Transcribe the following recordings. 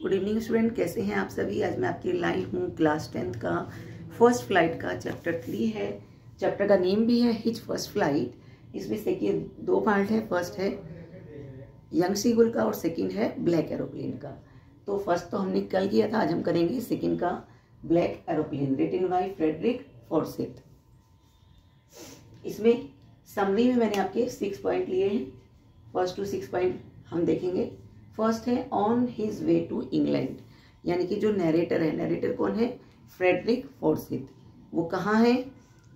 Good evening student, कैसे हैं आप सभी। आज मैं आपके लाई हूँ क्लास 10th का फर्स्ट फ्लाइट का चैप्टर 3 है। चैप्टर का नेम भी है हिच फर्स्ट फ्लाइट। इसमें सेकेंड 2 पार्ट है। फर्स्ट है यंग सीगुल का और सेकेंड है ब्लैक एरोप्लेन का। तो फर्स्ट तो हमने कल किया था, आज हम करेंगे सेकेंड का black aeroplane written by Frederick Forsyth. इसमें समरी में मैंने आपके 6 पॉइंट लिए हैं। फर्स्ट टू 6 पॉइंट हम देखेंगे। फर्स्ट है on his way to England, यानी कि जो नरेटर है, नरेटर कौन है, फ्रेडरिक फॉर्सिथ। वो कहाँ है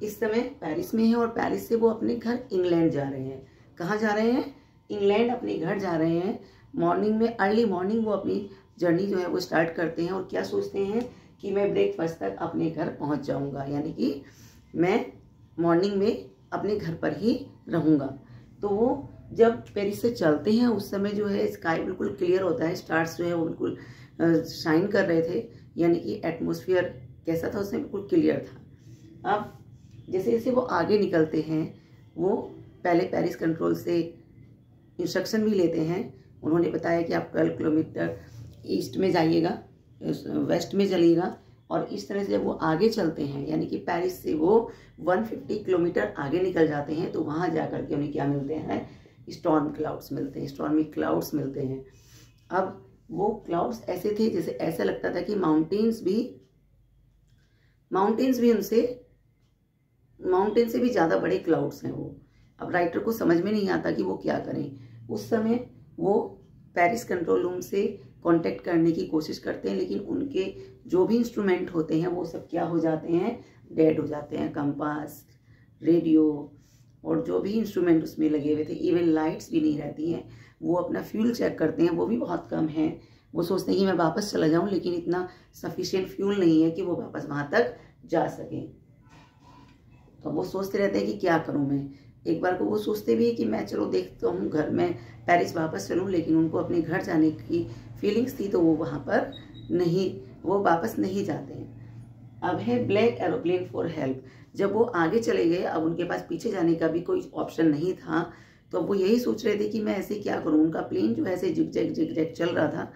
इस समय, पेरिस में है और पेरिस से वो अपने घर इंग्लैंड जा रहे हैं। कहाँ जा रहे हैं, इंग्लैंड अपने घर जा रहे हैं। मॉर्निंग में, अर्ली मॉर्निंग वो अपनी जर्नी जो है वो स्टार्ट करते हैं और क्या सोचते हैं कि मैं ब्रेकफास्ट तक अपने घर पहुंच जाऊंगा, यानी कि मैं मॉर्निंग में अपने घर पर ही रहूंगा। तो वो जब पेरिस से चलते हैं उस समय जो है स्काई बिल्कुल क्लियर होता है, स्टार्स जो है वो बिल्कुल शाइन कर रहे थे, यानी कि एटमॉस्फेयर कैसा था उसमें बिल्कुल क्लियर था। अब जैसे जैसे वो आगे निकलते हैं, वो पहले पेरिस कंट्रोल से इंस्ट्रक्शन भी लेते हैं। उन्होंने बताया कि आप 12 किलोमीटर ईस्ट में जाइएगा, वेस्ट में चलिएगा। और इस तरह से जब वो आगे चलते हैं, यानी कि पेरिस से वो 150 किलोमीटर आगे निकल जाते हैं, तो वहाँ जाकर के उन्हें क्या मिलते हैं, स्टॉर्म क्लाउड्स मिलते हैं, स्टॉर्मी क्लाउड्स मिलते हैं। अब वो क्लाउड्स ऐसे थे जैसे ऐसा लगता था कि माउंटेन्स भी उनसे, माउंटेन से भी ज़्यादा बड़े क्लाउड्स हैं वो। अब राइटर को समझ में नहीं आता कि वो क्या करें। उस समय वो पेरिस कंट्रोल रूम से कांटेक्ट करने की कोशिश करते हैं, लेकिन उनके जो भी इंस्ट्रूमेंट होते हैं वो सब क्या हो जाते हैं, डेड हो जाते हैं। कंपास, रेडियो और जो भी इंस्ट्रूमेंट उसमें लगे हुए थे, इवन लाइट्स भी नहीं रहती हैं। वो अपना फ्यूल चेक करते हैं, वो भी बहुत कम है। वो सोचते हैं कि मैं वापस चला जाऊं, लेकिन इतना सफिशिएंट फ्यूल नहीं है कि वो वापस वहां तक जा सकें। तो वो सोचते रहते हैं कि क्या करूं मैं। एक बार को वो सोचते भी है कि मैं चलो देखता हूँ घर में पेरिस वापस चलूँ, लेकिन उनको अपने घर जाने की फीलिंग्स थी, तो वो वहाँ पर नहीं, वो वापस नहीं जाते हैं। अब है ब्लैक एरोप्लेन फॉर हेल्प। जब वो आगे चले गए, अब उनके पास पीछे जाने का भी कोई ऑप्शन नहीं था, तो वो यही सोच रहे थे कि मैं ऐसे क्या करूं। उनका प्लेन जो है ऐसे जिग-जैग चल रहा था,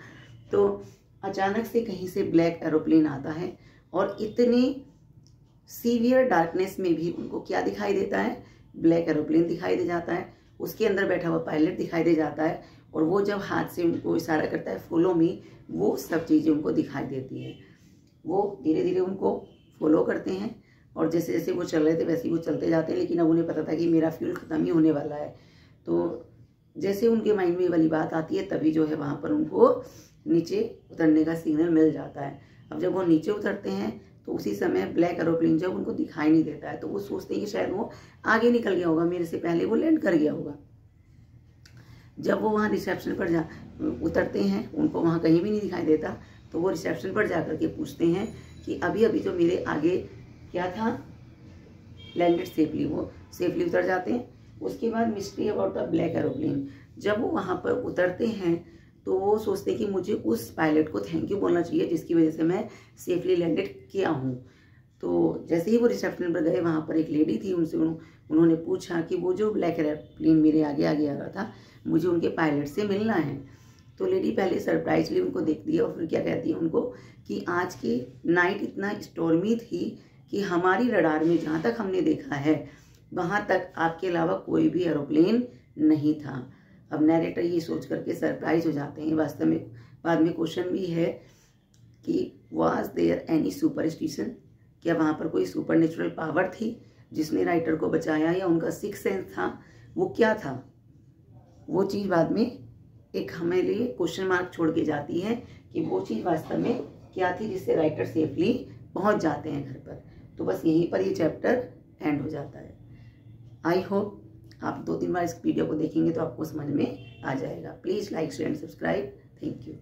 तो अचानक से कहीं से ब्लैक एरोप्लेन आता है और इतनी सीवियर डार्कनेस में भी उनको क्या दिखाई देता है, ब्लैक एरोप्लेन दिखाई दे जाता है। उसके अंदर बैठा हुआ पायलट दिखाई दे जाता है, और वो जब हाथ से उनको इशारा करता है फॉलो मी, वो सब चीज़ें उनको दिखाई देती हैं। वो धीरे धीरे उनको फॉलो करते हैं और जैसे जैसे वो चल रहे थे वैसे ही वो चलते जाते हैं। लेकिन अब उन्हें पता था कि मेरा फ्यूल ख़त्म ही होने वाला है। तो जैसे उनके माइंड में ये वाली बात आती है, तभी जो है वहाँ पर उनको नीचे उतरने का सिग्नल मिल जाता है। अब जब वो नीचे उतरते हैं तो उसी समय ब्लैक एरोप्लेन जब उनको दिखाई नहीं देता है, तो वो सोचते हैं कि शायद वो आगे निकल गया होगा, मेरे से पहले वो लैंड कर गया होगा। जब वो वहाँ रिसेप्शन पर उतरते हैं, उनको वहाँ कहीं भी नहीं दिखाई देता, तो वो रिसेप्शन पर जाकर के पूछते हैं कि अभी अभी जो मेरे आगे क्या था, लैंडेड सेफली। वो सेफली उतर जाते हैं। उसके बाद mystery about the black aeroplane. जब वो वहाँ पर उतरते हैं तो वो सोचते हैं कि मुझे उस पायलट को थैंक यू बोलना चाहिए जिसकी वजह से मैं सेफली लैंडेड किया हूँ। तो जैसे ही वो रिसेप्शन पर गए, वहाँ पर एक लेडी थी, उनसे उन्होंने पूछा कि वो जो ब्लैक एरोप्लेन मेरे आगे आगे आ रहा था, मुझे उनके पायलट से मिलना है। तो लेडी पहले सरप्राइजली उनको देखती है और फिर क्या कहती है उनको कि आज की नाइट इतना स्टॉर्मी थी कि हमारी रडार में जहाँ तक हमने देखा है वहाँ तक आपके अलावा कोई भी एरोप्लेन नहीं था। अब नैरेटर ये सोच करके सरप्राइज हो जाते हैं। वास्तव में बाद में क्वेश्चन भी है कि वाज देयर एनी सुपरस्टिशन, क्या वहाँ पर कोई सुपर नेचुरल पावर थी जिसने राइटर को बचाया, या उनका सिक्स सेंस था, वो क्या था। वो चीज़ बाद में एक हमें लिए क्वेश्चन मार्क छोड़ के जाती है कि वो चीज़ वास्तव में क्या थी जिससे राइटर सेफली पहुंच जाते हैं घर पर। तो बस यहीं पर ये चैप्टर एंड हो जाता है। आई होप आप 2-3 बार इस वीडियो को देखेंगे तो आपको समझ में आ जाएगा। Please like share and subscribe. Thank you.